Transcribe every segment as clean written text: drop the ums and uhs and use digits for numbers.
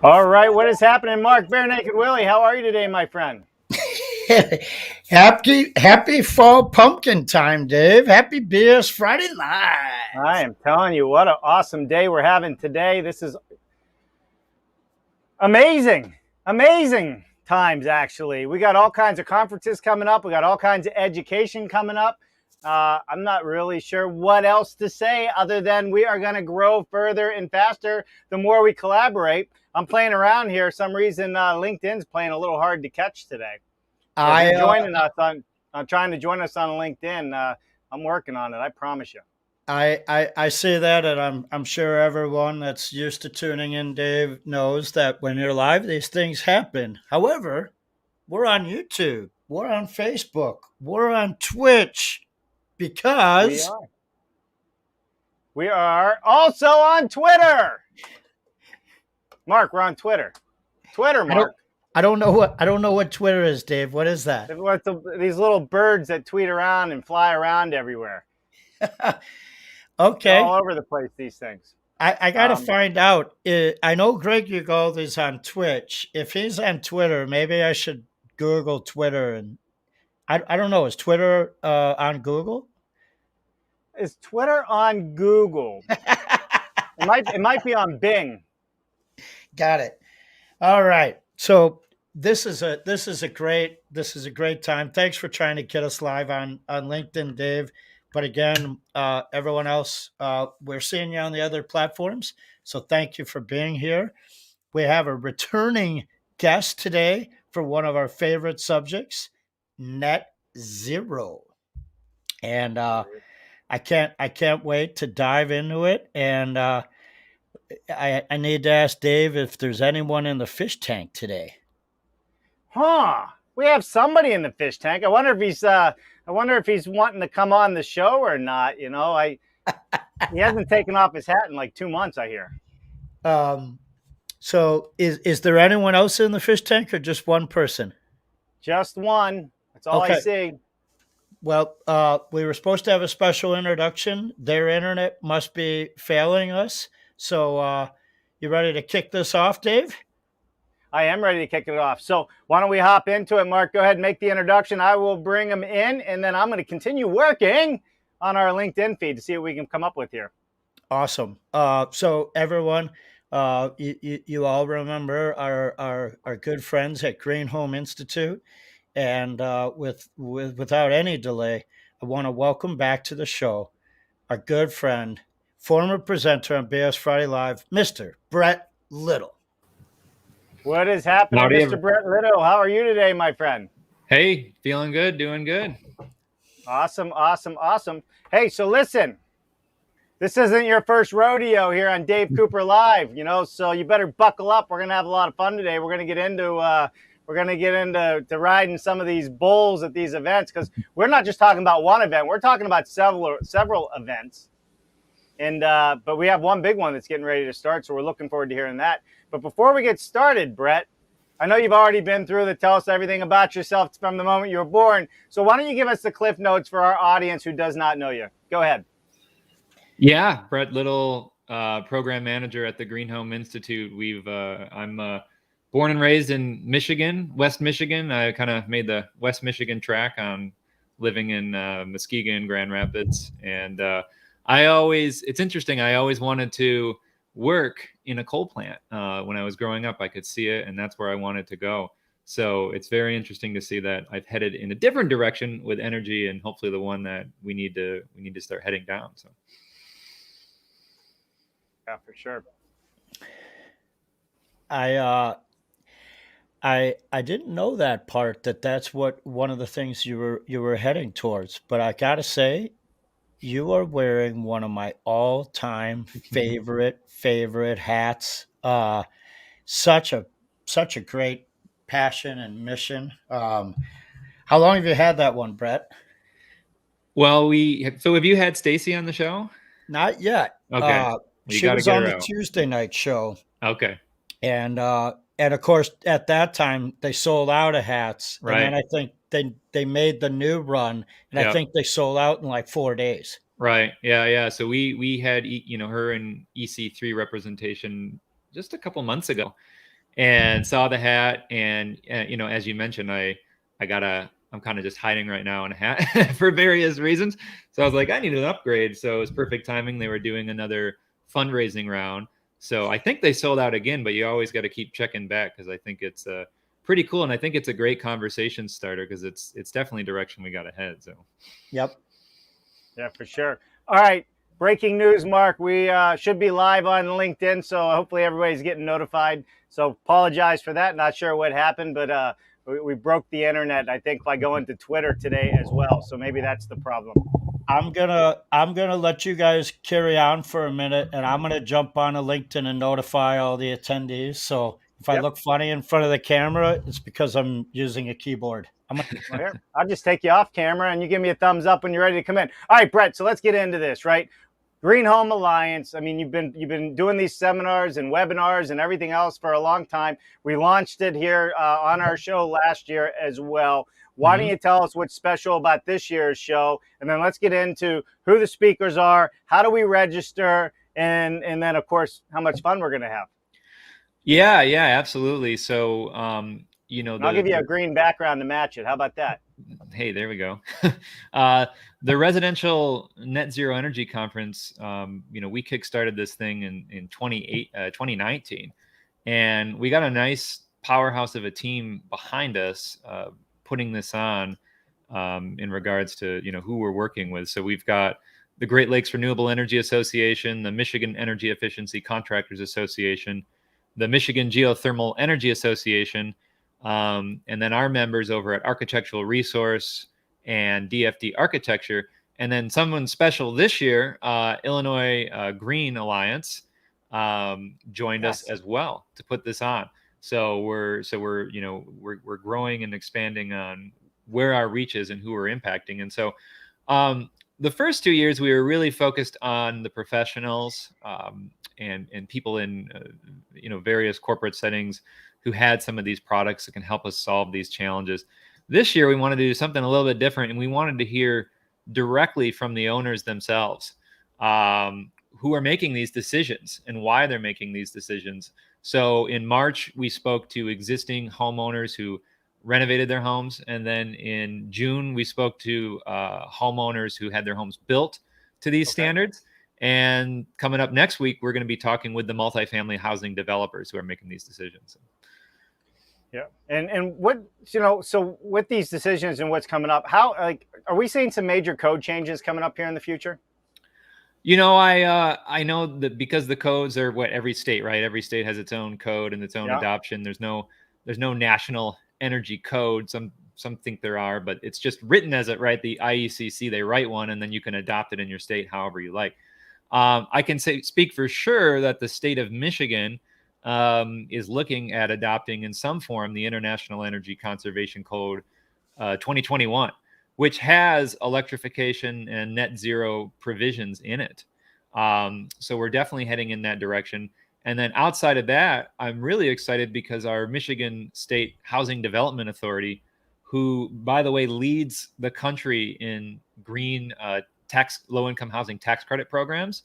All right, what is happening, Mark BARE NAKED Wille? How are you today, my friend? happy fall pumpkin time, Dave. Happy BS Friday I Live. am telling you, what an awesome day we're having today. This is amazing, amazing times, actually. We got all kinds of conferences coming up. We got all kinds of education coming up. I'm not really sure what else to say other than we are going to grow further and faster the more we collaborate. I'm playing around here. For some reason, LinkedIn's playing a little hard to catch today. So if I you're joining us on trying to join us on LinkedIn, I'm working on it. I promise you. I see that, and I'm sure everyone that's used to tuning in, Dave, knows that when you're live, these things happen. However, we're on YouTube, we're on Facebook, we're on Twitch We because are. We are also on Twitter. Mark, we're on Twitter. Twitter, I don't Mark. I don't know what Twitter is, Dave. What is that? These little birds that tweet around and fly around everywhere. They're all Okay. over the place, these things. I got to Um, find out. I know Greg Ugold is on Twitch. If he's on Twitter, maybe I should Google Twitter. And I don't know. Is Twitter on Google? is Twitter on Google? It might be on Bing. Got it. All right. So this is a great time. Thanks for trying to get us live on LinkedIn, Dave. But again, everyone else, we're seeing you on the other platforms. So thank you for being here. We have a returning guest today for one of our favorite subjects, net zero. And I can't wait to dive into it. And I need to ask Dave if there's anyone in the fish tank today. Huh. We have somebody in the fish tank. I wonder if he's wanting to come on the show or not. He hasn't taken off his hat in like 2 months, I hear. Um, so is there anyone else in the fish tank or just one person? Just one. That's all I Okay. see. Well, we were supposed to have a special introduction. Their internet must be failing us. So, you ready to kick this off, Dave? I am ready to kick it off. So why don't we hop into it, Mark? Go ahead and make the introduction. I will bring them in, and then I'm going to continue working on our LinkedIn feed to see what we can come up with here. Awesome. So everyone, you all remember our good friends at Green Home Institute, and without any delay, I want to welcome back to the show our good friend, former presenter on BS Friday Live, Mr. Brett Little. What is happening, Howdy, Mr. Brett Little? How are you today, my friend? Hey, feeling good, doing good. Awesome, awesome, awesome. Hey, so listen, this isn't your first rodeo here on Dave Cooper Live, so you better buckle up. We're gonna have a lot of fun today. We're gonna get into riding some of these bulls at these events, because we're not just talking about one event. We're talking about several events. And but we have one big one that's getting ready to start, so we're looking forward to hearing that. But before we get started, Brett, I know you've already been through the tell us everything about yourself from the moment you were born. So why don't you give us the cliff notes for our audience who does not know you? Go ahead. Yeah, Brett Little, program manager at the Green Home Institute. I'm born and raised in Michigan, West Michigan. I kind of made the West Michigan track on living in Muskegon, Grand Rapids, and it's interesting. I always wanted to work in a coal plant. When I was growing up, I could see it, and that's where I wanted to go. So it's very interesting to see that I've headed in a different direction with energy, and hopefully the one that we need to start heading down. So. Yeah, for sure. I didn't know that part, that's what one of the things you were heading towards. But I gotta say, you are wearing one of my all-time favorite hats. Such a great passion and mission. How long have you had that one, Brett? Well, so have you had Stacy on the show? Not yet. Okay. She was on the Tuesday night show. Okay. And of course, at that time they sold out of hats, right. And then I think they made the new run, and I think they sold out in like 4 days. Right. Yeah. So we had her in EC3 representation just a couple months ago, and saw the hat. And as you mentioned, I'm kind of just hiding right now in a hat for various reasons. So I was like, I need an upgrade. So it was perfect timing. They were doing another fundraising round. So I think they sold out again, but you always got to keep checking back, because I think it's pretty cool. And I think it's a great conversation starter, because it's definitely direction we got to head. So. Yep. Yeah, for sure. All right. Breaking news, Mark. We should be live on LinkedIn, so hopefully everybody's getting notified. So apologize for that. Not sure what happened, but we broke the internet, I think, by going to Twitter today as well. So maybe that's the problem. I'm gonna let you guys carry on for a minute, and I'm gonna jump on a LinkedIn and notify all the attendees. So if I look funny in front of the camera, it's because I'm using a keyboard. Well, here, I'll just take you off camera and you give me a thumbs up when you're ready to come in. All right, Brett. So let's get into this, right? Green Home Alliance. I mean, you've been doing these seminars and webinars and everything else for a long time. We launched it here on our show last year as well. Why don't you tell us what's special about this year's show? And then let's get into who the speakers are, how do we register, and then, of course, how much fun we're going to have. Yeah, absolutely. So, I'll give you a green background to match it. How about that? Hey, there we go. The Residential Net Zero Energy Conference, we kickstarted this thing in 2019, and we got a nice powerhouse of a team behind us putting this on in regards to, who we're working with. So we've got the Great Lakes Renewable Energy Association, the Michigan Energy Efficiency Contractors Association, the Michigan Geothermal Energy Association, and then our members over at Architectural Resource and DFD Architecture. And then someone special this year, Illinois Green Alliance joined us as well to put this on. So we're growing and expanding on where our reach is and who we're impacting. And so the first 2 years we were really focused on the professionals and people in various corporate settings who had some of these products that can help us solve these challenges. This year we wanted to do something a little bit different, and we wanted to hear directly from the owners themselves who are making these decisions and why they're making these decisions. So in March, we spoke to existing homeowners who renovated their homes. And then in June, we spoke to homeowners who had their homes built to these standards. And coming up next week, we're going to be talking with the multifamily housing developers who are making these decisions. Yeah. And what, so with these decisions and what's coming up, are we seeing some major code changes coming up here in the future? I know that because the codes are every state, right? Every state has its own code and its own adoption. There's no national energy code. Some think there are, but it's just written as it, right? The IECC, they write one, and then you can adopt it in your state however you like. I can speak for sure that the state of Michigan is looking at adopting in some form the International Energy Conservation Code 2021. Which has electrification and net zero provisions in it. So we're definitely heading in that direction. And then outside of that, I'm really excited because our Michigan State Housing Development Authority, who, by the way, leads the country in green low-income housing tax credit programs,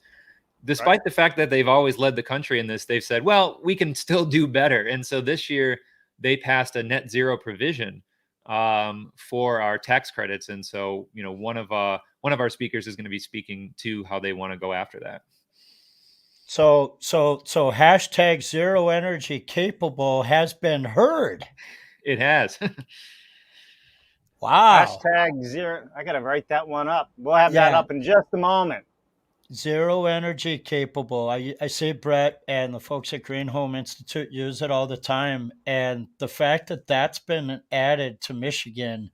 despite the fact that they've always led the country in this, they've said, well, we can still do better. And so this year they passed a net zero provision for our tax credits. And so, one of our speakers is going to be speaking to how they want to go after that. So hashtag zero energy capable has been heard. It has. Wow. Hashtag zero. I got to write that one up. We'll have that up in just a moment. Zero energy capable. I see Brett and the folks at Green Home Institute use it all the time. And the fact that that's been added to Michigan,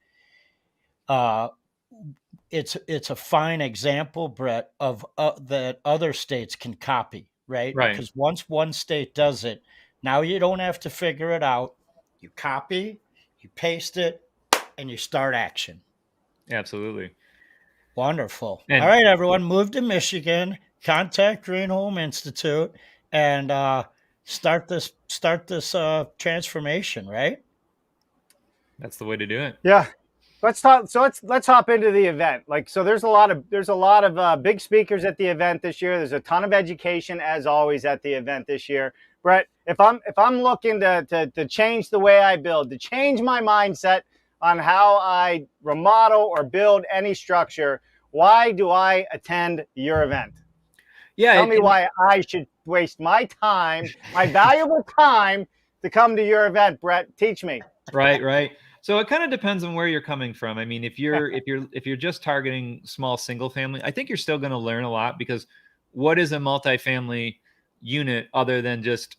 it's a fine example, Brett, of that other states can copy, right? Because once one state does it, now you don't have to figure it out. You copy, you paste it, and you start action. Absolutely. Wonderful. All right, everyone, move to Michigan, contact Green Home Institute, and start this transformation, right? That's the way to do it. Yeah. Let's talk. So let's hop into the event. So there's a lot of big speakers at the event this year. There's a ton of education, as always, at the event this year. Brett, if I'm looking to change the way I build, to change my mindset on how I remodel or build any structure, why do I attend your event? Yeah. Tell me why I should waste my time, my valuable time, to come to your event, Brett. Teach me. Right. So it kind of depends on where you're coming from. I mean, if you're just targeting small single family, I think you're still going to learn a lot, because what is a multifamily unit other than just,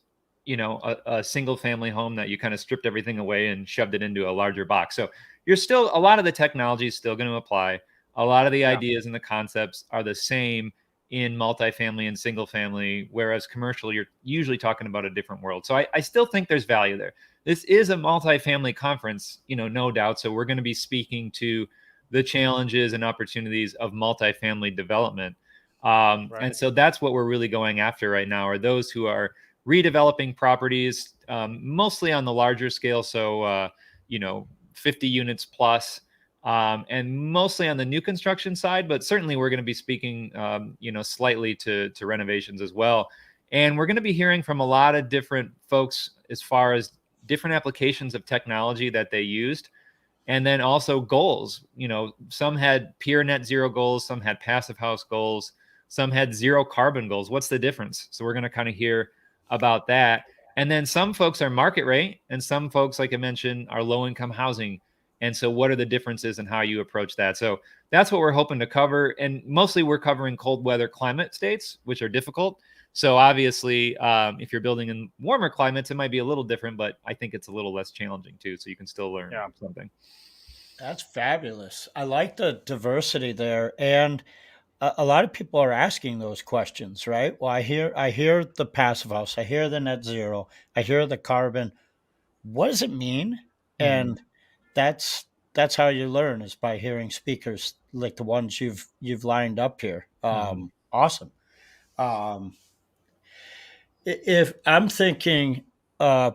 a single family home that you kind of stripped everything away and shoved it into a larger box. So you're still, a lot of the technology is still going to apply. A lot of the ideas and the concepts are the same in multifamily and single family, whereas commercial, you're usually talking about a different world. So I still think there's value there. This is a multifamily conference, no doubt. So we're going to be speaking to the challenges and opportunities of multifamily development. And so that's what we're really going after right now, are those who are redeveloping properties, mostly on the larger scale. So, 50 units plus, and mostly on the new construction side, but certainly we're going to be speaking, slightly to renovations as well. And we're going to be hearing from a lot of different folks as far as different applications of technology that they used. And then also goals, some had pure net zero goals, some had passive house goals, some had zero carbon goals. What's the difference? So we're going to kind of hear about that. And then some folks are market rate, and some folks, like I mentioned, are low income housing. And so what are the differences in how you approach that? So that's what we're hoping to cover. And mostly we're covering cold weather climate states, which are difficult. So obviously, if you're building in warmer climates, it might be a little different, but I think it's a little less challenging too. So you can still learn something. That's fabulous. I like the diversity there. And a lot of people are asking those questions, right? Well, I hear the passive house, I hear the net zero, I hear the carbon. What does it mean? And that's how you learn, is by hearing speakers like the ones you've lined up here. Awesome. Um, if I'm thinking, uh,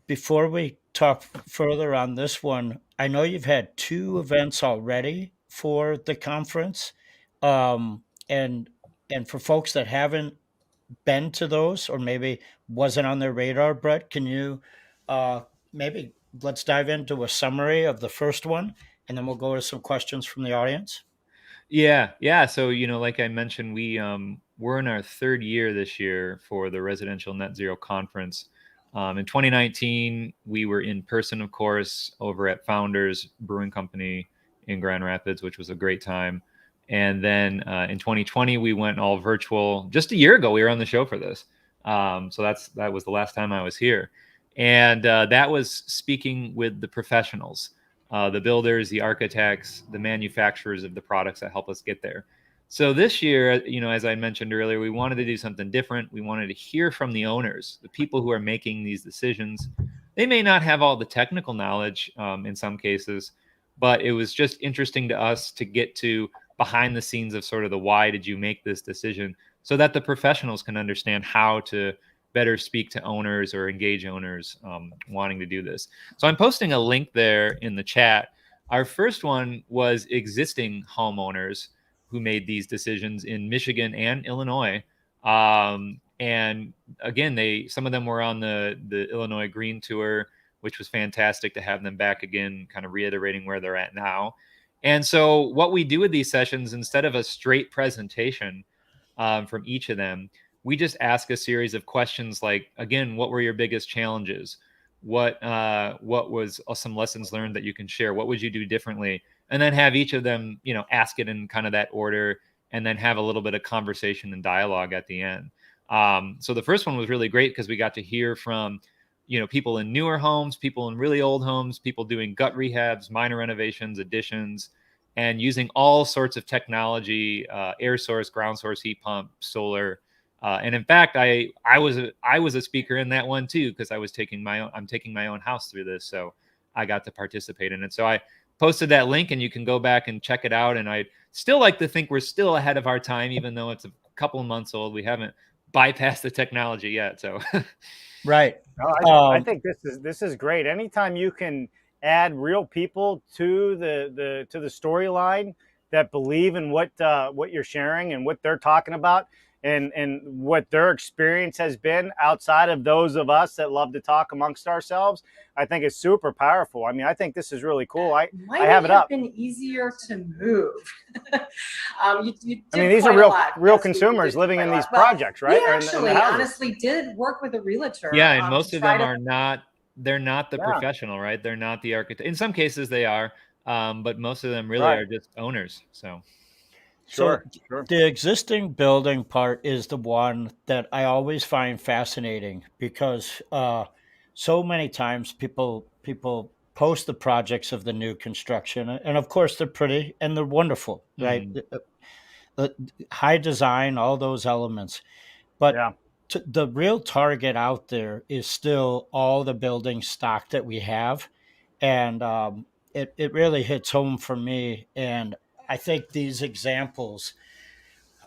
before we talk further on this one, I know you've had two events already for the conference, um, and for folks that haven't been to those, or maybe wasn't on their radar, Brett, can you, uh, maybe let's dive into a summary of the first one, and then we'll go to some questions from the audience. Yeah. So, like I mentioned, we're in our third year this year for the Residential Net Zero Conference. In 2019, we were in person, of course, over at Founders Brewing Company in Grand Rapids, which was a great time. And then in 2020, we went all virtual. Just a year ago, we were on the show for this. So that was the last time I was here. And that was speaking with the professionals, the builders, the architects, the manufacturers of the products that help us get there. So this year, as I mentioned earlier, we wanted to do something different. We wanted to hear from the owners, the people who are making these decisions. They may not have all the technical knowledge in some cases, but it was just interesting to us to get to behind the scenes of sort of the why did you make this decision, so that the professionals can understand how to better speak to owners or engage owners wanting to do this. So I'm posting a link there in the chat. Our first one was existing homeowners who made these decisions in Michigan and Illinois. And again, some of them were on the Illinois Green Tour, which was fantastic to have them back again, kind of reiterating where they're at now. And so what we do with these sessions, instead of a straight presentation from each of them, we just ask a series of questions like, again, what were your biggest challenges? What was some lessons learned that you can share? What would you do differently? And then have each of them, ask it in kind of that order, and then have a little bit of conversation and dialogue at the end. So the first one was really great because we got to hear from, people in newer homes, people in really old homes, people doing gut rehabs, minor renovations, additions, and using all sorts of technology, air source, ground source, heat pump, solar. And in fact, I was a speaker in that one too, because I'm taking my own house through this, so I got to participate in it. So I posted that link, and you can go back and check it out. And I still like to think we're still ahead of our time, even though it's a couple of months old. We haven't bypassed the technology yet. So, right. No, I think this is great. Anytime you can add real people to the storyline that believe in what you're sharing and what they're talking about, and what their experience has been outside of those of us that love to talk amongst ourselves, I think is super powerful. I mean, I think this is really cool. I have it up. Been easier to move. You I mean, these are real consumers living in these projects, right? We actually, honestly, did work with a realtor. Yeah, and most of them are not. They're not the professional, right? They're not the architect. In some cases, they are, but most of them really are just owners. So. Sure. The existing building part is the one that I always find fascinating because so many times people post the projects of the new construction, and of course they're pretty and they're wonderful, right? The high design, all those elements, but the real target out there is still all the building stock that we have, and it really hits home for me. And I think these examples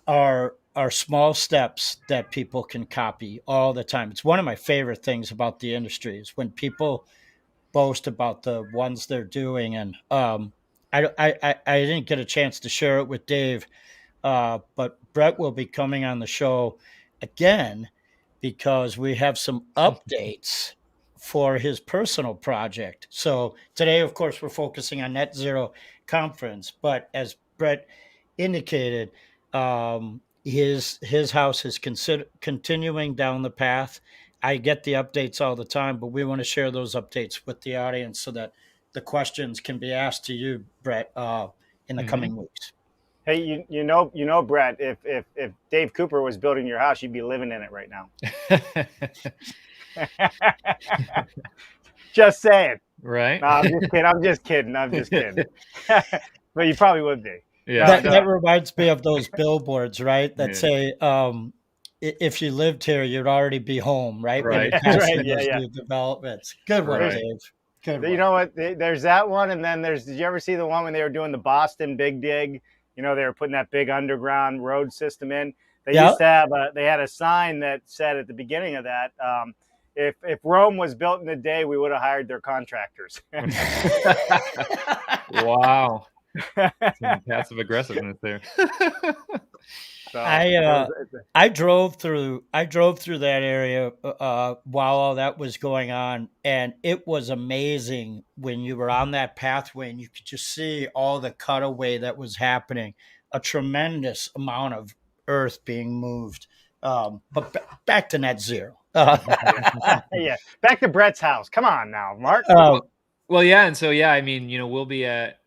are small steps that people can copy all the time. It's one of my favorite things about the industry is when people boast about the ones they're doing. And I didn't get a chance to share it with Dave, but Brett will be coming on the show again because we have some updates for his personal project. So today, of course, we're focusing on Net Zero Conference, but as Brett indicated, his house is continuing down the path. I get the updates all the time, but we want to share those updates with the audience so that the questions can be asked to you, Brett, in the coming weeks. Hey, you know, Brett, if Dave Cooper was building your house, you'd be living in it right now. Just saying. Right. No, I'm just kidding. But you probably would be. Yeah. That reminds me of those billboards, right? That say, if you lived here, you'd already be home, right? Right. New developments. Good one, Dave. Good one. You know what? There's that one, and then did you ever see the one when they were doing the Boston Big Dig? You know, they were putting that big underground road system in. They used to have they had a sign that said at the beginning of that, if Rome was built in a day, we would have hired their contractors. Wow. Some passive aggressiveness there. So, I drove through that area while all that was going on, and it was amazing when you were on that pathway and you could just see all the cutaway that was happening, a tremendous amount of earth being moved. But back to net zero. Yeah, back to Brett's house. Come on now, Mark. Well, yeah, and so I mean, we'll be at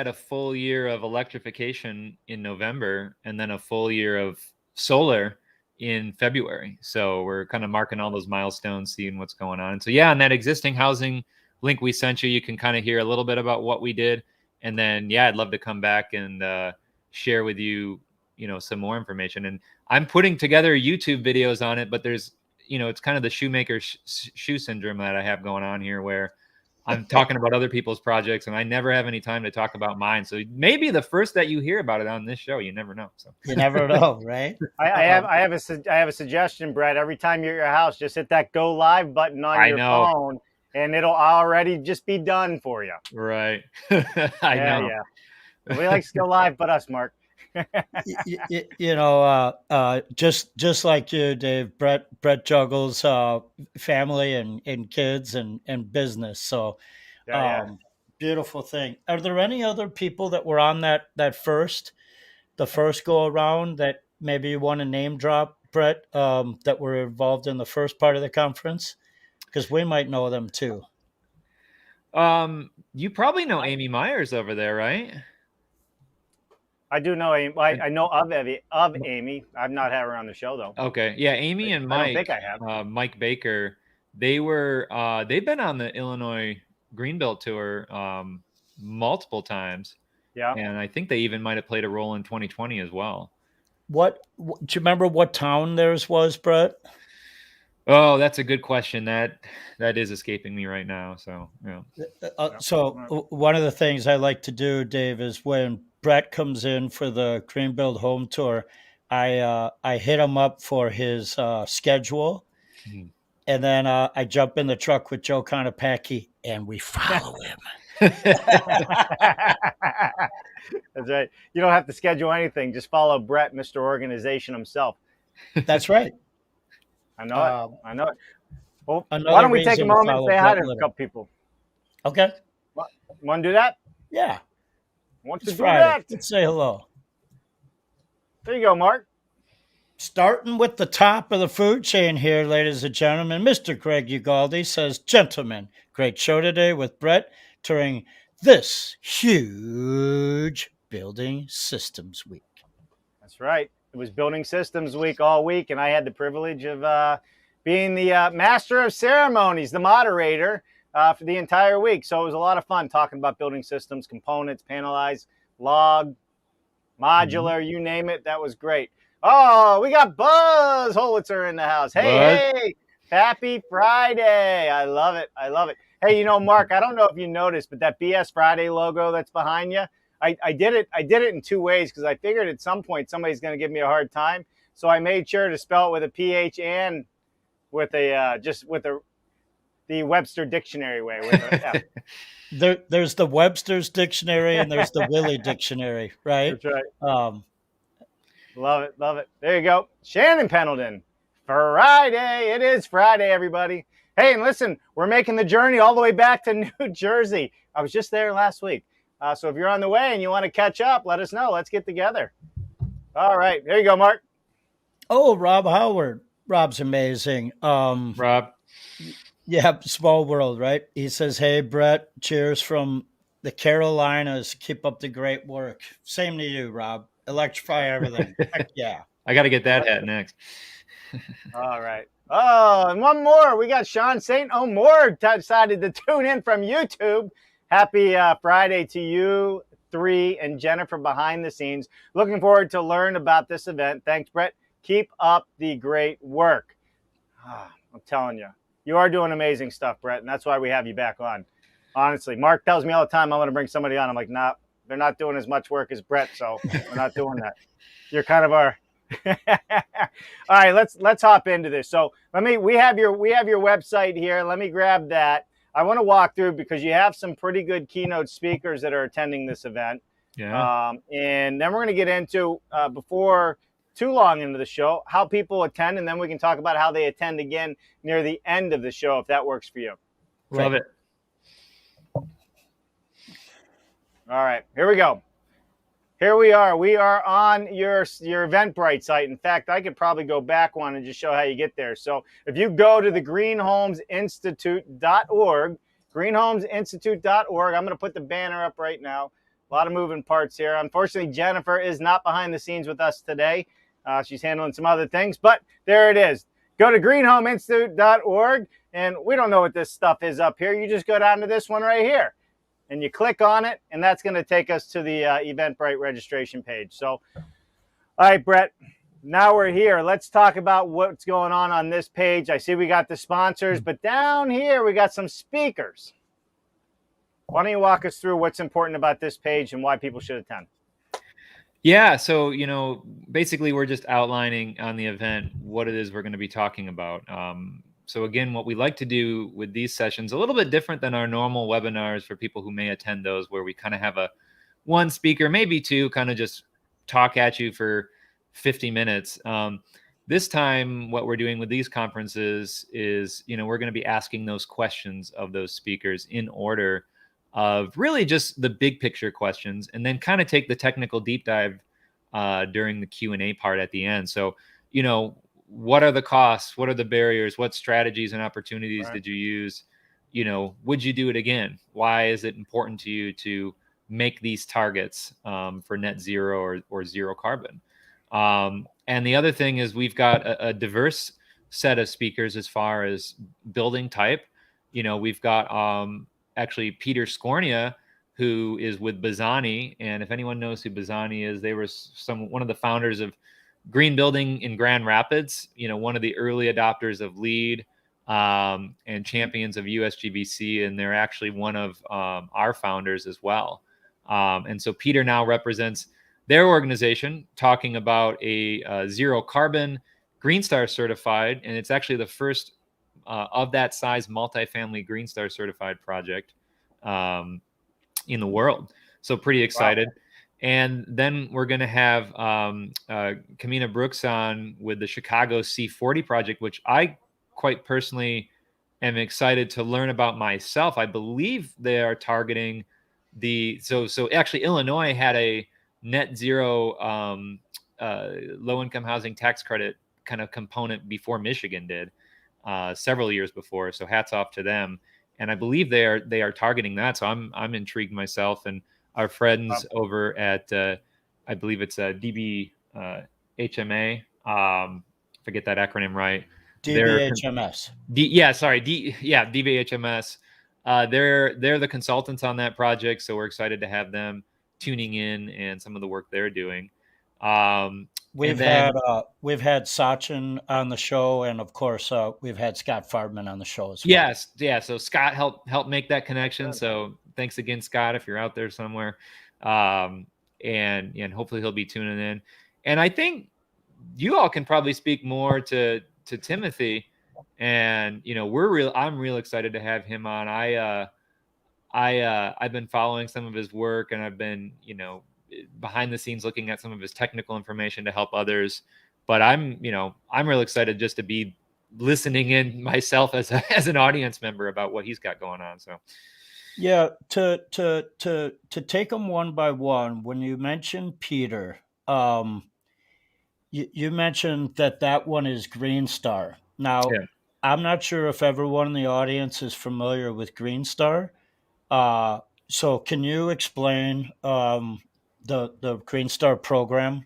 a full year of electrification in November, and then a full year of solar in February. So we're kind of marking all those milestones, seeing what's going on. And so on that existing housing link we sent you, you can kind of hear a little bit about what we did, and then I'd love to come back and share with you, some more information. And I'm putting together YouTube videos on it, but there's, it's kind of the shoemaker shoe syndrome that I have going on here, where I'm talking about other people's projects and I never have any time to talk about mine. So maybe the first that you hear about it on this show, you never know. So you never know, right? I have a suggestion, Brett. Every time you're at your house, just hit that go live button on your phone and it'll already just be done for you. Right. I know. Yeah. Nobody likes to go live but us, Mark. Just like you, Dave, Brett juggles family and kids and business. So beautiful thing. Are there any other people that were on the first go around that maybe you want to name drop, Brett, that were involved in the first part of the conference? Because we might know them too. You probably know Amy Myers over there, right? I do know Amy. I know of Amy. I've not had her on the show though. Okay, yeah, Amy and Mike. I don't think I have. Mike Baker. They've been on the Illinois Greenbelt tour multiple times. Yeah, and I think they even might have played a role in 2020 as well. Do you remember what town theirs was, Brett? Oh, that's a good question. That is escaping me right now. So So one of the things I like to do, Dave, is when Brett comes in for the Greenbelt home tour, I hit him up for his schedule, and then I jump in the truck with Joe Konopacki and we follow him. That's right. You don't have to schedule anything. Just follow Brett, Mr. Organization himself. That's right. I know it. I know it. Well, why Another don't we take a reason to moment and follow say hi Brett to a Little. couple people? Okay. Want to do that? Yeah. Want It's to do Friday. that? Let's say hello. There you go, Mark. Starting with the top of the food chain here, ladies and gentlemen, Mr. Greg Ugaldi says, gentlemen, great show today with Brett during this huge building systems week. That's right. It was Building Systems Week all week, and I had the privilege of being the master of ceremonies, the moderator for the entire week. So it was a lot of fun talking about building systems, components, panelized, log, modular, you name it. That was great. Oh, we got Buzz Holitzer in the house. Hey, happy Friday. I love it. I love it. Hey, Mark, I don't know if you noticed, but that BS Friday logo that's behind you, I did it in two ways because I figured at some point somebody's going to give me a hard time. So I made sure to spell it with a PH and with the Webster Dictionary way. With a F. There's the Webster's Dictionary and there's the Willie Dictionary, right? That's right. Love it. Love it. There you go. Shannon Pendleton. Friday. It is Friday, everybody. Hey, and listen, we're making the journey all the way back to New Jersey. I was just there last week. So if you're on the way and you want to catch up, let us know. Let's get together. All right. There you go, Mark. Oh, Rob Howard. Rob's amazing. Rob. Yeah, small world, right? He says, hey, Brett, cheers from the Carolinas. Keep up the great work. Same to you, Rob. Electrify everything. Heck yeah. I got to get that hat next. All right. Oh, and one more. We got Sean St. O'More decided to tune in from YouTube. Happy Friday to you three and Jennifer behind the scenes. Looking forward to learn about this event. Thanks, Brett. Keep up the great work. I'm telling you, you are doing amazing stuff, Brett, and that's why we have you back on. Honestly, Mark tells me all the time I'm going to bring somebody on. I'm like, nah, they're not doing as much work as Brett, so we're not doing that. You're kind of our. All right, let's hop into this. So we have your website here. Let me grab that. I want to walk through because you have some pretty good keynote speakers that are attending this event. Yeah. And then we're going to get into before too long into the show how people attend, and then we can talk about how they attend again near the end of the show if that works for you. Love it. All right, here we go. Here we are. We are on your Eventbrite site. In fact, I could probably go back one and just show how you get there. So if you go to the greenhomesinstitute.org, greenhomesinstitute.org, I'm going to put the banner up right now. A lot of moving parts here. Unfortunately, Jennifer is not behind the scenes with us today. She's handling some other things, but there it is. Go to greenhomesinstitute.org, and we don't know what this stuff is up here. You just go down to this one right here. And you click on it, and that's going to take us to the Eventbrite registration page. So, all right, Brett, now we're here. Let's talk about what's going on this page. I see we got the sponsors, but down here we got some speakers. Why don't you walk us through what's important about this page and why people should attend? Yeah, so, basically we're just outlining on the event what it is we're going to be talking about. So again, what we like to do with these sessions, a little bit different than our normal webinars for people who may attend those, where we kind of have one speaker, maybe two, kind of just talk at you for 50 minutes. This time, what we're doing with these conferences is, we're going to be asking those questions of those speakers in order of really just the big picture questions, and then kind of take the technical deep dive during the Q&A part at the end. So, what are the costs? What are the barriers? What strategies and opportunities did you use? Would you do it again? Why is it important to you to make these targets for net zero or zero carbon? And the other thing is we've got a diverse set of speakers as far as building type. We've got actually Peter Scornia, who is with Bazzani. And if anyone knows who Bazzani is, they were one of the founders of green building in Grand Rapids, one of the early adopters of LEED and champions of USGBC. And they're actually one of our founders as well. And so Peter now represents their organization, talking about a zero carbon Green Star certified. And it's actually the first of that size multifamily Green Star certified project in the world. So pretty excited. Wow. And then we're going to have Kamina Brooks on with the Chicago C40 project, which I quite personally am excited to learn about myself. I believe they are targeting so actually Illinois had a net zero low income housing tax credit kind of component before Michigan did several years before. So hats off to them. And I believe they are targeting that. So I'm intrigued myself, and our friends over at I believe it's DB HMA. Forget that acronym right. DBHMS. DBHMS. They're the consultants on that project, so we're excited to have them tuning in and some of the work they're doing. We've had Sachin on the show, and of course we've had Scott Farbman on the show as well. Yes, yeah. So Scott helped make that connection. So thanks again, Scott, if you're out there somewhere. And hopefully he'll be tuning in. And I think you all can probably speak more to Timothy. And I'm real excited to have him on. I've been following some of his work, and I've been behind the scenes looking at some of his technical information to help others. But I'm real excited just to be listening in myself as an audience member about what he's got going on. So yeah, to take them one by one, when you mentioned Peter, you mentioned that one is Green Star. Now, yeah. I'm not sure if everyone in the audience is familiar with Green Star. So can you explain the Green Star program?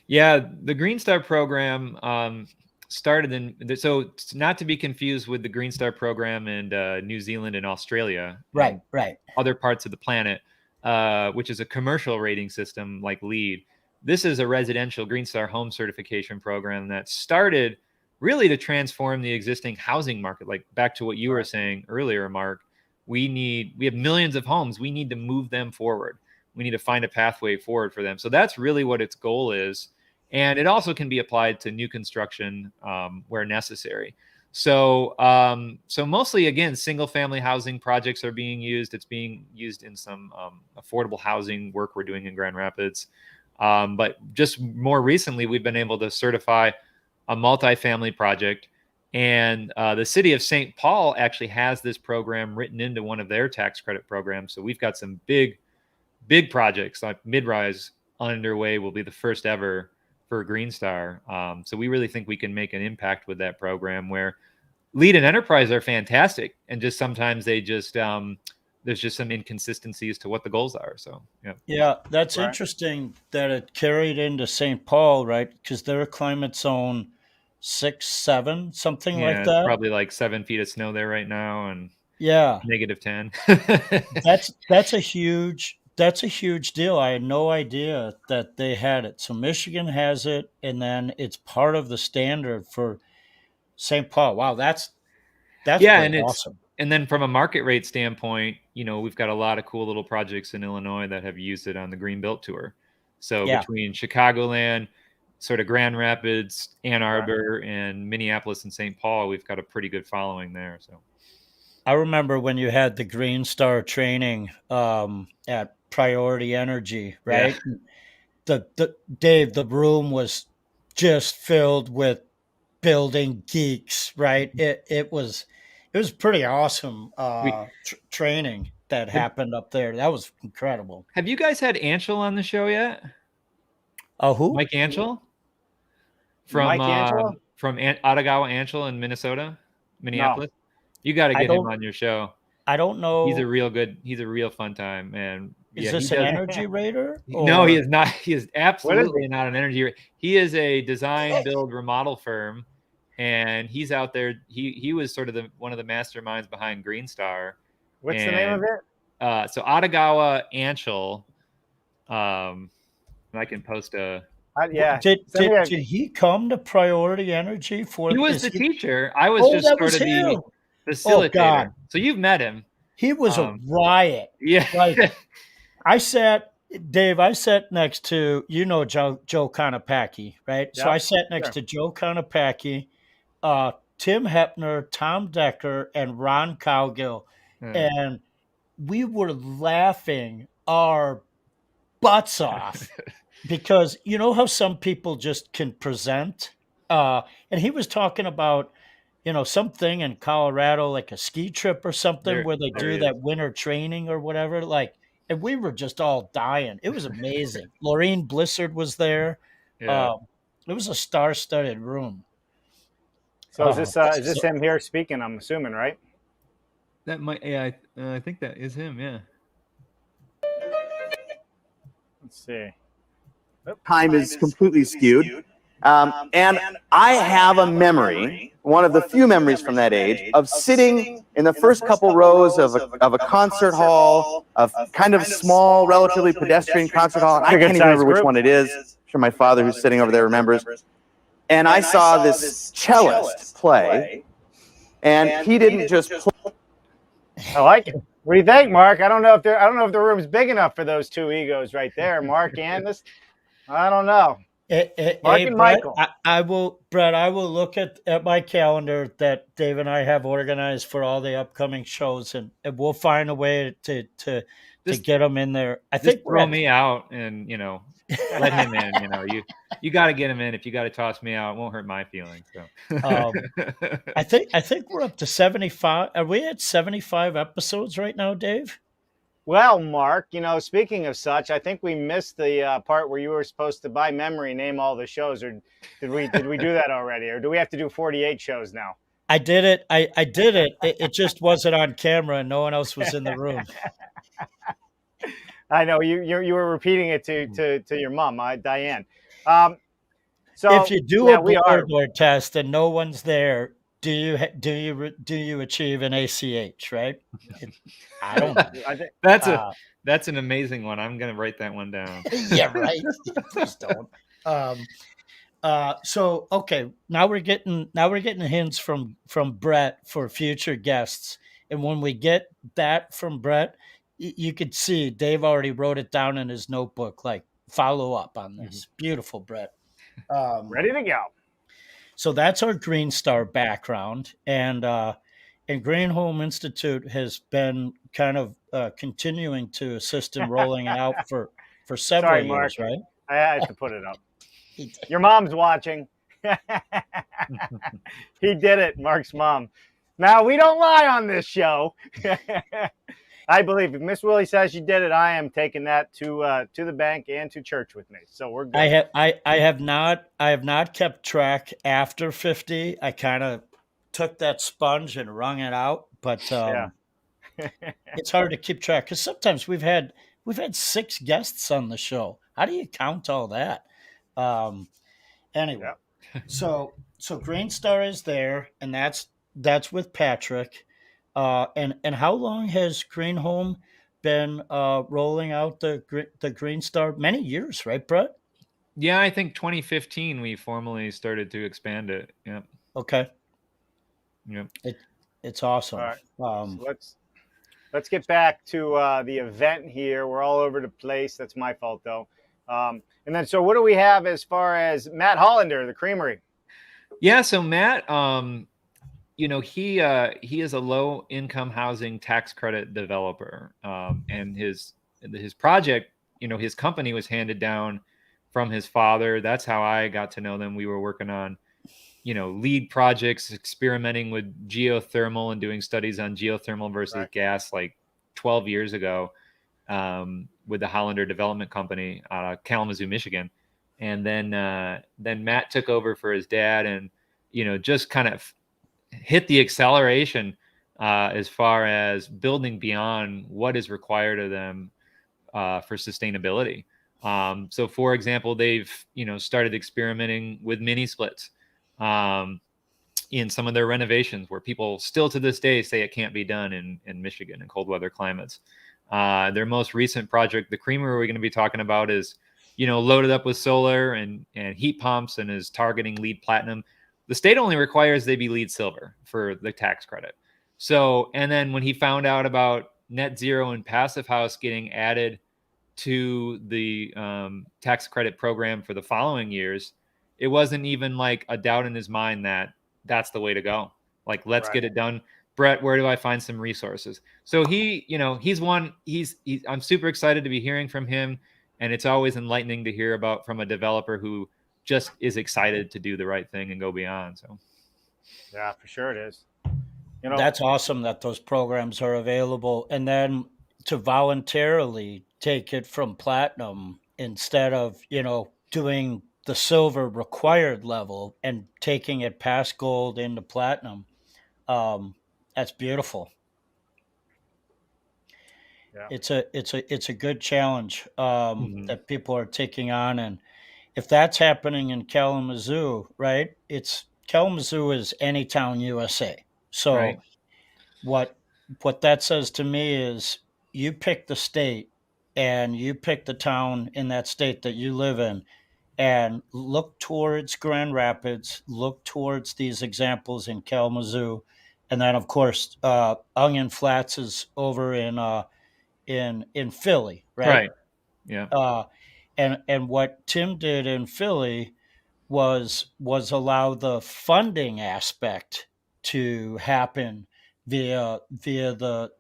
Yeah, the Green Star program started so not to be confused with the Green Star program in New Zealand and Australia. Right. Other parts of the planet, which is a commercial rating system like LEED. This is a residential Green Star home certification program that started really to transform the existing housing market. Like back to what you were saying earlier, Mark, we have millions of homes. We need to move them forward. We need to find a pathway forward for them. So that's really what its goal is. And it also can be applied to new construction where necessary. So mostly, again, single family housing projects are being used. It's being used in some affordable housing work we're doing in Grand Rapids. But just more recently, we've been able to certify a multifamily project. And the city of St. Paul actually has this program written into one of their tax credit programs. So we've got some big projects like mid-rise underway. Will be the first ever for Green Star. So we really think we can make an impact with that program, where LEED and Enterprise are fantastic. And just sometimes they just, there's just some inconsistencies to what the goals are. So, yeah, that's interesting that it carried into St. Paul, right? Because they're a climate zone 6, 7, something like that. Probably like 7 feet of snow there right now, and -10. That's a huge deal. I had no idea that they had it. So Michigan has it, and then it's part of the standard for St. Paul. Wow, that's and awesome. And then from a market rate standpoint, we've got a lot of cool little projects in Illinois that have used it on the Green Built Tour. So between Chicagoland, sort of Grand Rapids, Ann Arbor, and Minneapolis and St. Paul, we've got a pretty good following there. So I remember when you had the Green Star training at Priority Energy, right? Yeah. Dave, the room was just filled with building geeks, right? It was pretty awesome training that happened up there. That was incredible. Have you guys had Anshel on the show yet? Who? Mike Anshel? From Atagawa Anshel in Minneapolis. No. You got to get him on your show. I don't know. He's a real fun time, man. Is this an energy raider? No, he is not. He is absolutely not an energy raider. He is a design, build, remodel firm, and he's out there. He was sort of one of the masterminds behind Green Star. What's the name of it? So Atagawa Anshel. I can post a. Did he come to Priority Energy for? He was the teacher. I was just sort of the facilitator. Oh, God. So you've met him. He was a riot. Yeah. Like, Dave, I sat next to, Joe Konopacki, right? Yep. So I sat next to Joe Konopacki, Tim Hepner, Tom Decker, and Ron Cowgill. And we were laughing our butts off because you know how some people just can present. And he was talking about, you know, something in Colorado, like a ski trip or something where they do that winter training or whatever. Like, and we were just all dying. It was amazing. Laureen Blissard was there. Yeah. It was a star-studded room. So is this him here speaking? I'm assuming, right? That might, yeah, I think that is him. Yeah. Let's see. Time is completely skewed. And I have a memory, one of the few memories from that age, of sitting in the first couple rows of a concert hall, of kind of small, relatively pedestrian concert hall. And I can't even remember which one it is. I'm sure my father, who's sitting over there, remembers. And I saw this cellist play, and he didn't just play. I like it. What do you think, Mark? I don't know if the room's big enough for those two egos right there, Mark and this. I don't know. Mark and Brett, Michael. I will look at my calendar that Dave and I have organized for all the upcoming shows, and we'll find a way to get them in there. I think throw me out and, you know, let him in. You know, you got to get him in. If you got to toss me out, it won't hurt my feelings. So I think we're up to 75. Are we at 75 episodes right now, Dave? Well, Mark, you know, speaking of such, I think we missed the part where you were supposed to, by memory, name all the shows. Or did we do that already? Or do we have to do 48 shows now? I did it. I did it. It just wasn't on camera and no one else was in the room. I know you were repeating it to your mom, Diane. So if you do a board test and no one's there, do you achieve an ACH? Right? I don't know. That's an amazing one. I'm gonna write that one down. Yeah, right. Please don't. So okay, now we're getting hints from Brett for future guests, and when we get that from Brett, you could see Dave already wrote it down in his notebook, like follow up on this. Mm-hmm. Beautiful, Brett. Ready to go. So that's our Green Star background, and Green Home Institute has been kind of continuing to assist in rolling it out for several years, right? I had to put it up. Your mom's watching. He did it, Mark's mom. Now, we don't lie on this show. I believe if Miss Willie says she did it, I am taking that to the bank and to church with me. So we're good. I have not kept track after 50. I kind of took that sponge and wrung it out, but it's hard to keep track because sometimes we've had 6 guests on the show. How do you count all that? Anyway, so Green Star is there, and that's with Patrick. And how long has Green Home been rolling out the Green Star? Many years, right, Brett? Yeah, I think 2015 we formally started to expand it. Yeah. Okay. Yep. It's awesome. All right. So let's get back to the event here. We're all over the place. That's my fault, though. And then, so what do we have as far as Matt Hollander, the Creamery? Yeah, so Matt, you know, he is a low income housing tax credit developer, and his project, you know, his company was handed down from his father. That's how I got to know them. We were working on, you know, lead projects, experimenting with geothermal and doing studies on geothermal versus gas like 12 years ago. With the Hollander Development Company out of Kalamazoo, Michigan. And then Matt took over for his dad and, you know, just kind of hit the acceleration as far as building beyond what is required of them for sustainability. So for example, they've, you know, started experimenting with mini splits in some of their renovations where people still to this day say it can't be done in Michigan in cold weather climates. Their most recent project, the Creamery we're going to be talking about, is, you know, loaded up with solar and heat pumps and is targeting LEED Platinum. The state only requires they be LEED Silver for the tax credit. So, and then when he found out about net zero and passive house getting added to the tax credit program for the following years, it wasn't even like a doubt in his mind that that's the way to go. Like, let's get it done. Brett, where do I find some resources? So he, you know, I'm super excited to be hearing from him And it's always enlightening to hear about from a developer who just is excited to do the right thing and go beyond. So Yeah, for sure it is. That's awesome that those programs are available. And then to voluntarily take it from platinum instead of, doing the silver required level and taking it past gold into platinum. That's beautiful. Yeah. It's a good challenge that people are taking on. And if that's happening in Kalamazoo, right? Kalamazoo is Anytown, USA. So right. what that says to me is you pick the state and you pick the town in that state that you live in and look towards Grand Rapids, look towards these examples in Kalamazoo. And then of course, Onion Flats is over in Philly, right? Right. Yeah. And what Tim did in Philly was allow the funding aspect to happen via the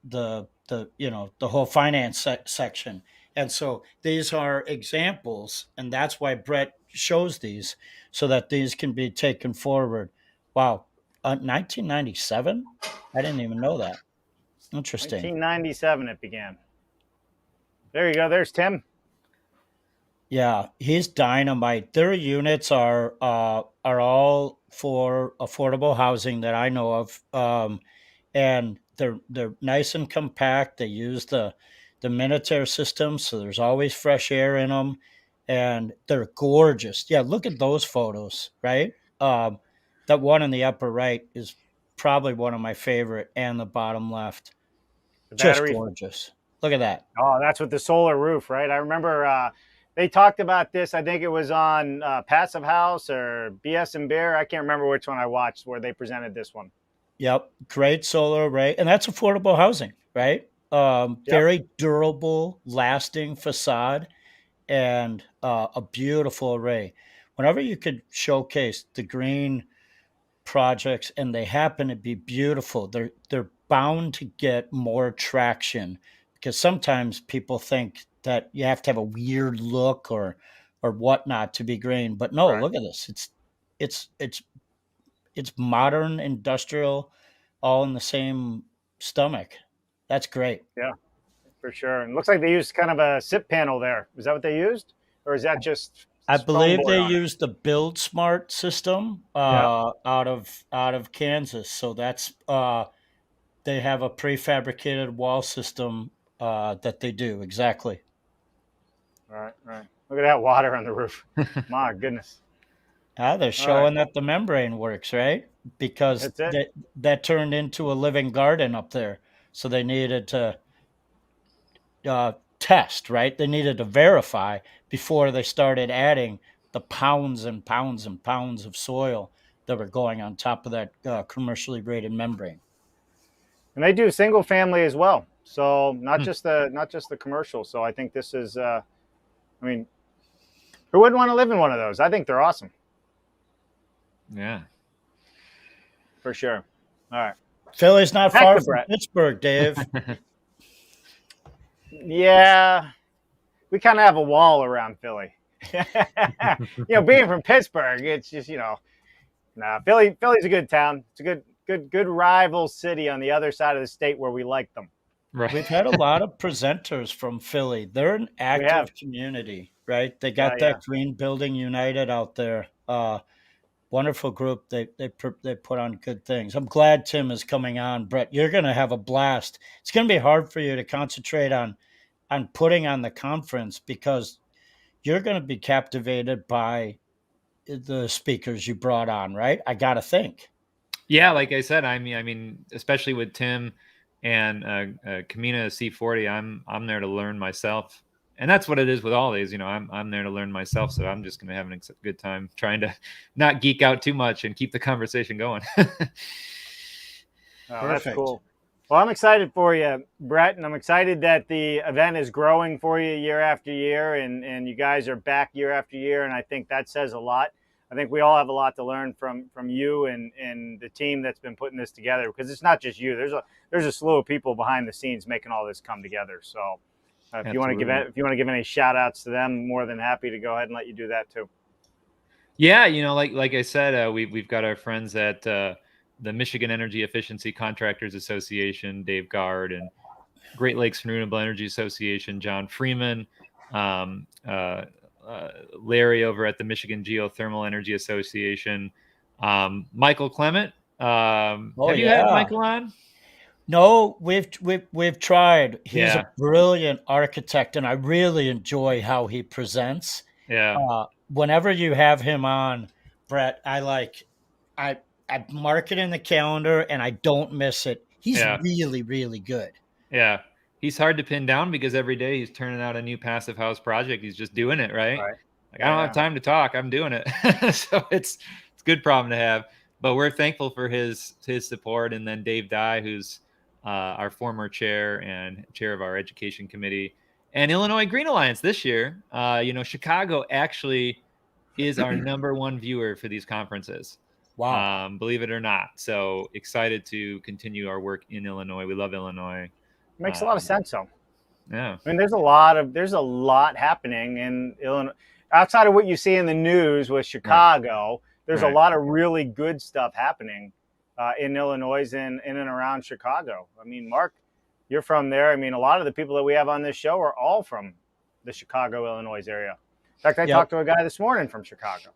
the whole finance section. And so these are examples, and that's why Brett shows these so that these can be taken forward. Wow, 1997? I didn't even know that. Interesting. 1997 it began. There you go. There's Tim. Yeah, he's dynamite. Their units are all for affordable housing that I know of, and they're nice and compact. They use the Minotaur system, so there's always fresh air in them, and they're gorgeous. Yeah, look at those photos, right? That one in the upper right is probably one of my favorite, and the bottom left, just gorgeous. Look at that. Oh, that's with the solar roof, right? I remember they talked about this. I think it was on Passive House or BS and Bear. I can't remember which one I watched where they presented this one. Yep. Great solar array. And that's affordable housing, right? Very durable, lasting facade and a beautiful array. Whenever you could showcase the green projects and they happen to be beautiful, they're bound to get more traction because sometimes people think that you have to have a weird look or whatnot to be green. But no, look at this. It's modern, industrial, all in the same stomach. That's great. Yeah, for sure. And it looks like they used kind of a SIP panel there. Is that what they used? Or is that just I believe they used the Build Smart system out of Kansas. So that's they have a prefabricated wall system that they do. Exactly. Right. Look at that water on the roof. My goodness. They're showing that the membrane works, right? Because that turned into a living garden up there. So they needed to test, right? They needed to verify before they started adding the pounds and pounds and pounds of soil that were going on top of that commercially rated membrane. And they do single family as well. So not just the commercial. So I think this is, I mean, who wouldn't want to live in one of those? I think they're awesome. Yeah. For sure. All right. Philly's not far from Pittsburgh, Dave. Yeah. We kind of have a wall around Philly. Being from Pittsburgh, it's just, Philly's a good town. It's a good rival city on the other side of the state where we like them. Right. We've had a lot of presenters from Philly. They're an active community, right? They got that Green Building United out there. Wonderful group. They put on good things. I'm glad Tim is coming on. Brett, you're going to have a blast. It's going to be hard for you to concentrate on putting on the conference because you're going to be captivated by the speakers you brought on, right? I got to think. Yeah, like I said, I mean, especially with Tim and Kamina C40, I'm there to learn myself. And that's what it is with all these, I'm there to learn myself. So I'm just going to have a good time trying to not geek out too much and keep the conversation going. That's cool. Well, I'm excited for you, Brett, and I'm excited that the event is growing for you year after year and you guys are back year after year. And I think that says a lot. I think we all have a lot to learn from you and the team that's been putting this together because it's not just you. There's a slew of people behind the scenes making all this come together. So If you want to give any shout outs to them, more than happy to go ahead and let you do that too. Yeah, like I said, we've got our friends at the Michigan Energy Efficiency Contractors Association, Dave Gard, and Great Lakes Renewable Energy Association, John Freeman, Larry over at the Michigan Geothermal Energy Association, Michael Clement. Have you had Michael on? No, we've tried. He's Yeah. a brilliant architect, and I really enjoy how he presents. Yeah. Whenever you have him on, Brett, I mark it in the calendar and I don't miss it. He's really, really good. Yeah. He's hard to pin down because every day he's turning out a new passive house project. He's just doing it, right? Like, I don't have time to talk. I'm doing it. So it's a good problem to have. But we're thankful for his support. And then Dave Dye, who's our former chair and chair of our education committee, and Illinois Green Alliance this year. Chicago actually is our number one viewer for these conferences. Wow. Believe it or not. So excited to continue our work in Illinois. We love Illinois. Makes a lot of sense, though. Yeah. I mean, there's a lot happening in Illinois. Outside of what you see in the news with Chicago, there's a lot of really good stuff happening in Illinois and in and around Chicago. I mean, Mark, you're from there. I mean, a lot of the people that we have on this show are all from the Chicago, Illinois area. In fact, I talked to a guy this morning from Chicago.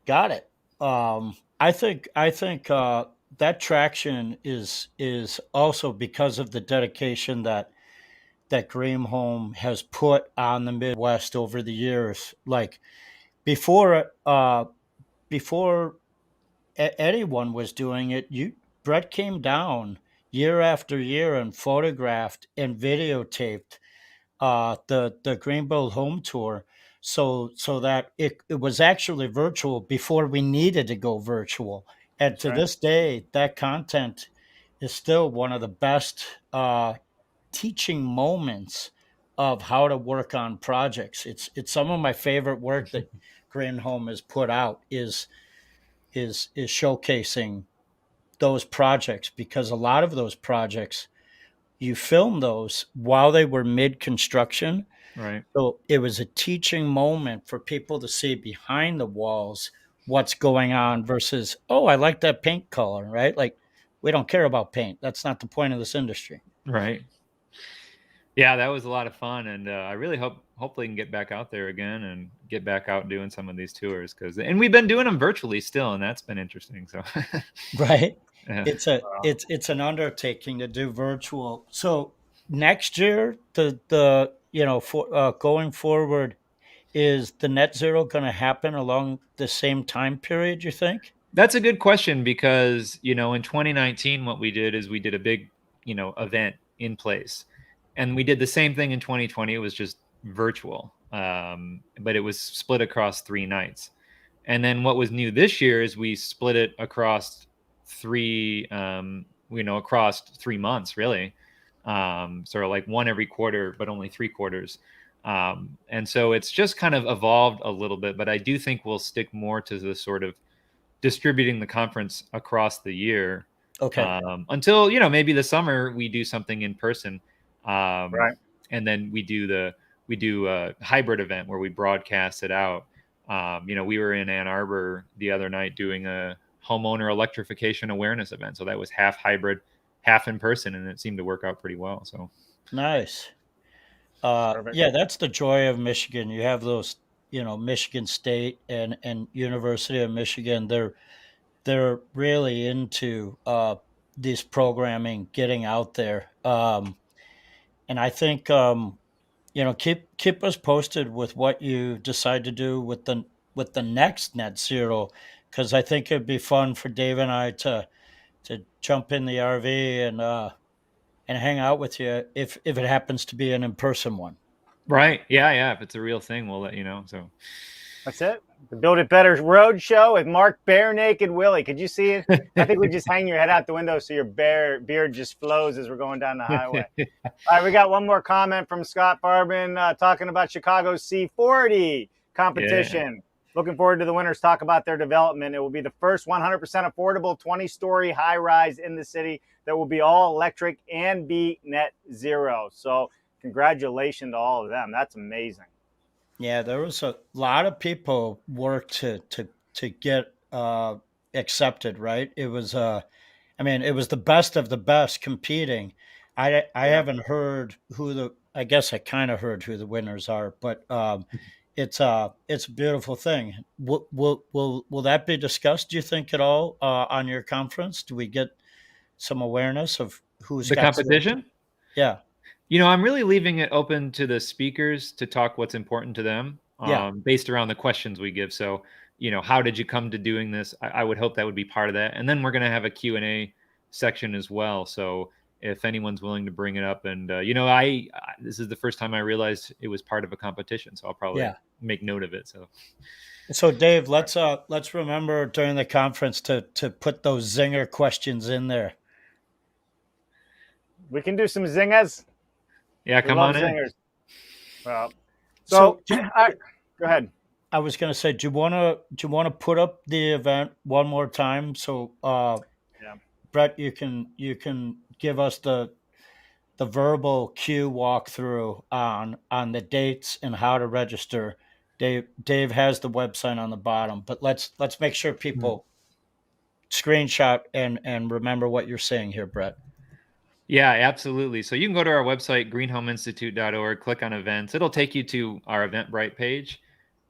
Got it. I think that traction is also because of the dedication that Green Home has put on the Midwest over the years. Like before anyone was doing it, Brett came down year after year and photographed and videotaped the Greenville home tour, so that it was actually virtual before we needed to go virtual. And to this day, that content is still one of the best teaching moments of how to work on projects. It's some of my favorite work that Green Home has put out is showcasing those projects, because a lot of those projects you film those while they were mid-construction. Right. So it was a teaching moment for people to see behind the walls what's going on versus, oh, I like that paint color, right? Like, we don't care about paint. That's not the point of this industry. Right. Yeah, that was a lot of fun. And I really hopefully can get back out there again and get back out doing some of these tours. And we've been doing them virtually still, and that's been interesting. So right. Yeah. It's an undertaking to do virtual. So next year, going forward, is the net zero going to happen along the same time period, you think? That's a good question, because in 2019 what we did is we did a big event in place, and we did the same thing in 2020. It was just virtual, but it was split across 3 nights. And then what was new this year is we split it across across 3 months, really. Sort of like one every quarter, but only 3 quarters. And so it's just kind of evolved a little bit, but I do think we'll stick more to the sort of distributing the conference across the year. Okay. Until, maybe the summer we do something in person. Right. And then we do a hybrid event where we broadcast it out. We were in Ann Arbor the other night doing a homeowner electrification awareness event. So that was half hybrid, half in person, and it seemed to work out pretty well. So nice. Yeah, that's the joy of Michigan. You have those, Michigan State and University of Michigan. They're really into this programming, getting out there. And I think keep us posted with what you decide to do with the next net zero, because I think it'd be fun for Dave and I to jump in the RV and hang out with you if it happens to be an in-person one. Right. Yeah. If it's a real thing, we'll let you know. So that's it. The Build It Better Road Show with Mark BARE NAKED Wille. Could you see it? I think we just hang your head out the window so your beard just flows as we're going down the highway. All right, we got one more comment from Scott Farbin talking about Chicago's C40 competition. Yeah. Looking forward to the winners talk about their development. It will be the first 100% affordable 20-story high-rise in the city that will be all electric and be net zero. So congratulations to all of them. That's amazing. Yeah, there was a lot of people worked to get accepted, right? It was I mean, it was the best of the best competing. I haven't heard who the I guess I kind of heard who the winners are, but it's a beautiful thing. Will that be discussed, do you think, at all on your conference? Do we get some awareness of who's The got selected? competition? Yeah. I'm really leaving it open to the speakers to talk what's important to them, Yeah. based around the questions we give. So, how did you come to doing this? I would hope that would be part of that. And then we're going to have a Q&A section as well. So if anyone's willing to bring it up, and I this is the first time I realized it was part of a competition, so I'll probably make note of it. So Dave, let's remember during the conference to put those zinger questions in there. We can do some zingers. Yeah, come on in. Zingers. Well, so go ahead. I was going to say, do you want to put up the event one more time? So, Brett, you can give us the verbal cue walkthrough on the dates and how to register. Dave has the website on the bottom, but let's make sure people screenshot and remember what you're saying here, Brett. Yeah, absolutely. So you can go to our website, greenhomeinstitute.org, click on events. It'll take you to our Eventbrite page,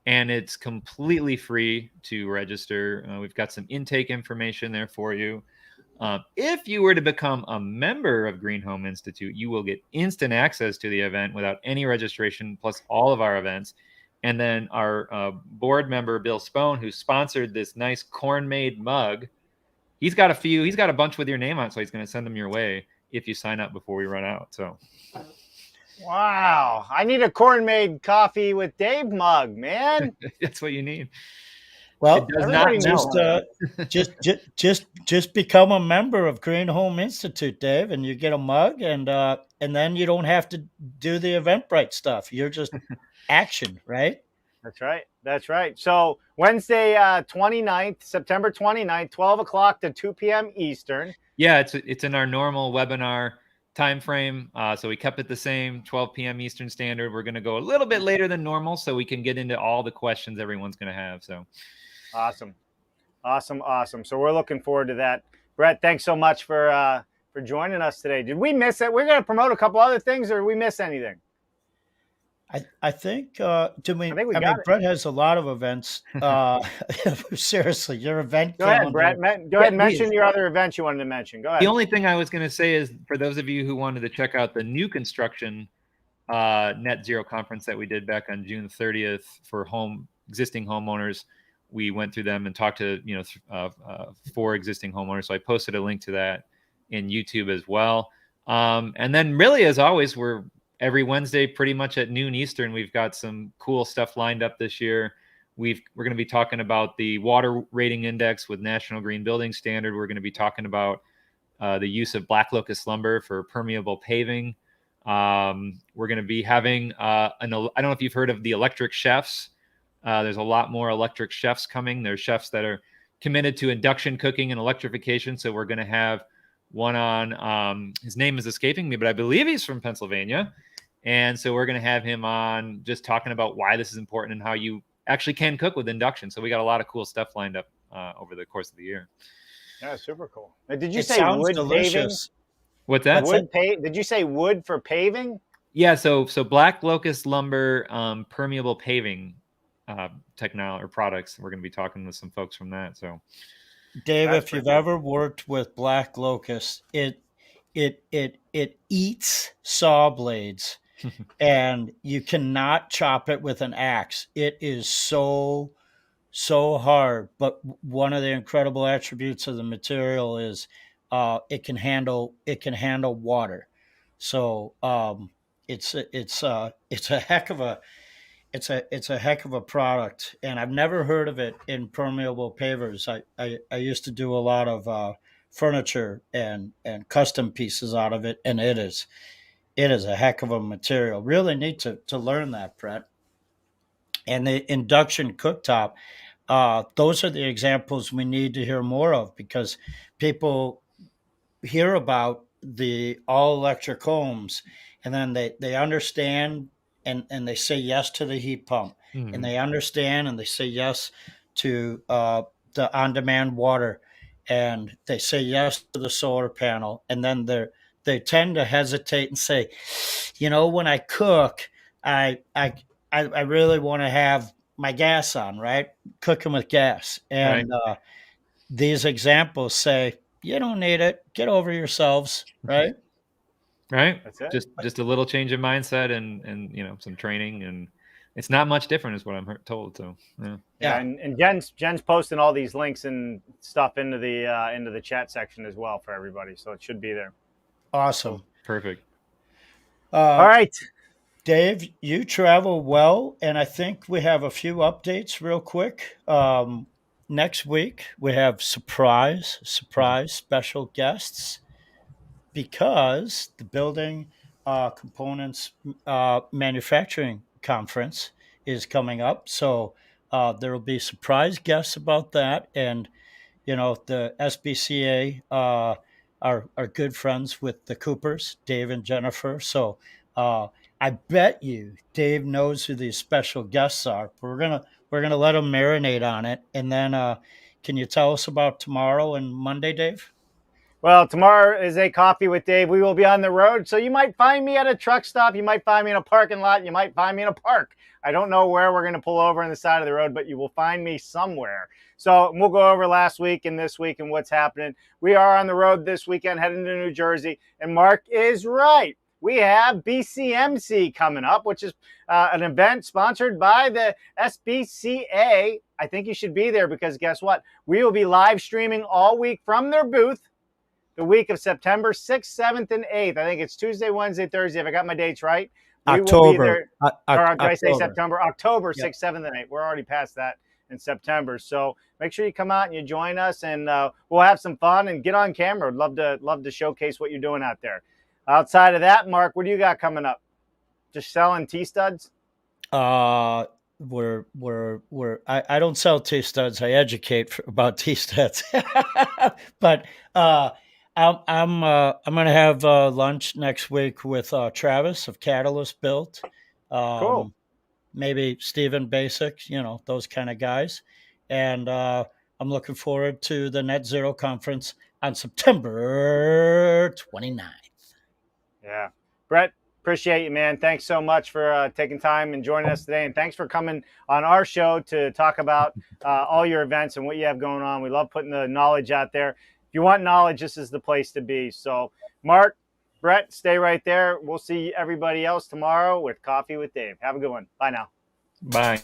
and it's completely free to register. We've got some intake information there for you. If you were to become a member of Green Home Institute, you will get instant access to the event without any registration, plus all of our events. And then our board member, Bill Spohn, who sponsored this nice corn-made mug, he's got a bunch with your name on it, so he's going to send them your way if you sign up before we run out. So, wow, I need a corn-made coffee with Dave mug, man. That's what you need. Well, just become a member of Green Home Institute, Dave, and you get a mug, and then you don't have to do the Eventbrite stuff. You're just action, right? That's right. So Wednesday, 29th, September 29th, 12 o'clock to 2 p.m. Eastern. Yeah, it's in our normal webinar time frame. So we kept it the same, 12 p.m. Eastern Standard. We're going to go a little bit later than normal so we can get into all the questions everyone's going to have. So awesome. So we're looking forward to that. Brett, thanks so much for joining us today. Did we miss it? We're going to promote a couple other things, or did we miss anything? I think Brett has a lot of events. Seriously, your event calendar. Go ahead, Brett. Go ahead and mention your other events you wanted to mention. Go ahead. The only thing I was going to say is, for those of you who wanted to check out the new construction net zero conference that we did back on June 30th for existing homeowners, we went through them and talked to 4 existing homeowners. So I posted a link to that in YouTube as well. And then really, as always, we're every Wednesday, pretty much at noon Eastern, we've got some cool stuff lined up this year. We're going to be talking about the water rating index with National Green Building Standard. We're going to be talking about the use of black locust lumber for permeable paving. We're going to be having I don't know if you've heard of the electric chefs. There's a lot more electric chefs coming. There's chefs that are committed to induction cooking and electrification. So we're going to have one on, his name is escaping me, but I believe he's from Pennsylvania. And so we're going to have him on just talking about why this is important and how you actually can cook with induction. So we got a lot of cool stuff lined up over the course of the year. Yeah, super cool. Did you say wood paving? What's that? Did you say wood for paving? Yeah, so black locust lumber permeable paving technology or products. We're going to be talking with some folks from that. So, Dave, if you've ever worked with black locust, it eats saw blades. And you cannot chop it with an axe. It is so hard. But one of the incredible attributes of the material is it can handle water. So it's a heck of a product. And I've never heard of it in permeable pavers. I used to do a lot of furniture and custom pieces out of it, and it is a heck of a material. Really need to learn that, Brett. And the induction cooktop, those are the examples we need to hear more of, because people hear about the all-electric homes and then they understand and they say yes to the heat pump, and they understand and they say yes to the on-demand water, and they say yes to the solar panel, and then they tend to hesitate and say, when I cook, I really want to have my gas on, right? Cooking with gas. And these examples say, you don't need it. Get over yourselves, right? Right. That's it. Just a little change of mindset and some training, and it's not much different is what I'm told. So yeah. And Jen's posting all these links and stuff into the chat section as well for everybody. So it should be there. Awesome. Perfect. All right. Dave, you travel well, and I think we have a few updates real quick. Next week, we have surprise special guests, because the Building Components Manufacturing Conference is coming up. So there will be surprise guests about that. And, the SBCA are good friends with the Coopers, Dave and Jennifer. So I bet you Dave knows who these special guests are. We're gonna let them marinate on it. And then can you tell us about tomorrow and Monday, Dave? Well, tomorrow is a coffee with Dave. We will be on the road. So you might find me at a truck stop. You might find me in a parking lot. You might find me in a park. I don't know where we're going to pull over on the side of the road, but you will find me somewhere. So we'll go over last week and this week and what's happening. We are on the road this weekend heading to New Jersey. And Mark is right. We have BCMC coming up, which is an event sponsored by the SBCA. I think you should be there because guess what? We will be live streaming all week from their booth. The week of September 6th, 7th, and 8th. I think it's Tuesday, Wednesday, Thursday. If I got my dates right. October. We will be there. Or did I say October. September? October 6th, 7th, and 8th. We're already past that in September. So make sure you come out and you join us, and we'll have some fun and get on camera. Love to showcase what you're doing out there. Outside of that, Mark, what do you got coming up? Just selling T-studs? I don't sell T-studs. I educate about T-studs. But I'm going to have lunch next week with Travis of Catalyst Built. Cool. Maybe Steven Basic, those kind of guys. And I'm looking forward to the Net Zero Conference on September 29th. Yeah. Brett, appreciate you, man. Thanks so much for taking time and joining us today. And thanks for coming on our show to talk about all your events and what you have going on. We love putting the knowledge out there. If you want knowledge, this is the place to be. So, Mark, Brett, stay right there. We'll see everybody else tomorrow with Coffee with Dave. Have a good one. Bye now. Bye.